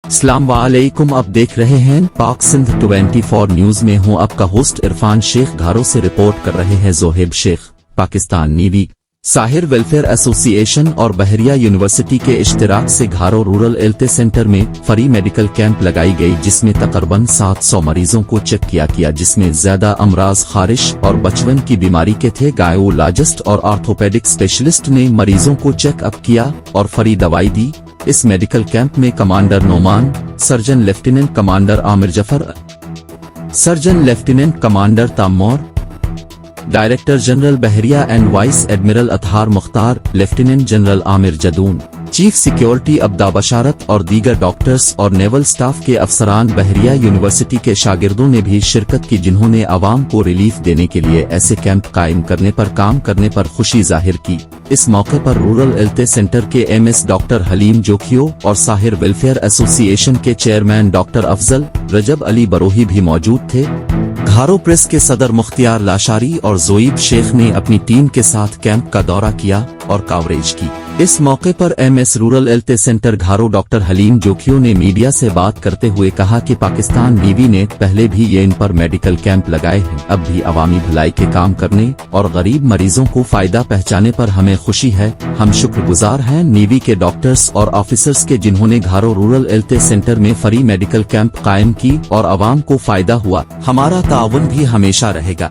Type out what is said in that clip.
अस्सलाम वालेकुम। आप देख रहे हैं पाक सिंध 24 न्यूज में हूं आपका होस्ट इरफान शेख। घारो से रिपोर्ट कर रहे हैं Zohaib Shaikh. Pakistan navy, Sahir welfare association और बहरिया यूनिवर्सिटी के इश्तिराक से घारो रूरल हेल्थ सेंटर में फ्री मेडिकल कैंप लगाई गई, जिसमें तकरीबन 700 मरीजों को चेक किया, जिसमें ज्यादा अमराज खारिश और बचपन की बीमारी के थे। गायोलॉजिस्ट और ऑर्थोपेडिक स्पेशलिस्ट ने मरीजों को चेकअप किया और फ्री दवाई दी। इस मेडिकल कैंप में commander Noman, surgeon lieutenant commander Aamir Zafar, surgeon lieutenant commander Taimur, director general बहरिया and vice admiral Athar Mukhtar, lieutenant general Aamir Jadoon, chief security अब्दा बशारत और दीगर डॉक्टर्स और नेवल स्टाफ के अफसरान बहरिया यूनिवर्सिटी के शागिर्दों ने भी शिरकत की, जिन्होंने आवाम को रिलीफ देने के लिए ऐसे कैंप कायम काम करने पर खुशी जाहिर की। इस मौके पर रूरल हेल्थ सेंटर के एमएस डॉक्टर हलीम जोखियो और साहिर वेलफेयर एसोसिएशन के चेयरमैन डॉक्टर अफजल रजब अली बरोही भी मौजूद थे। घारो प्रेस के सदर मुख्तियार लाशारी और जोईब शेख ने अपनी टीम के साथ कैंप का दौरा किया और कवरेज की। इस मौके पर एमएस रूरल हेल्थ सेंटर घारो डॉक्टर हलीम जोखियो ने मीडिया से बात करते हुए कहा कि पाकिस्तान नेवी ने पहले भी ये इन पर मेडिकल कैंप लगाए हैं। अब भी अवामी भलाई के काम करने और गरीब मरीजों को फायदा पहुंचाने पर हमें खुशी है। हम शुक्रगुजार हैं नेवी के डॉक्टर्स और ऑफिसर्स के, जिन्होंने घारो रूरल हेल्थ सेंटर में फ्री मेडिकल कैंप कायम की और आवाम को फायदा हुआ। हमारा ताउन भी हमेशा रहेगा।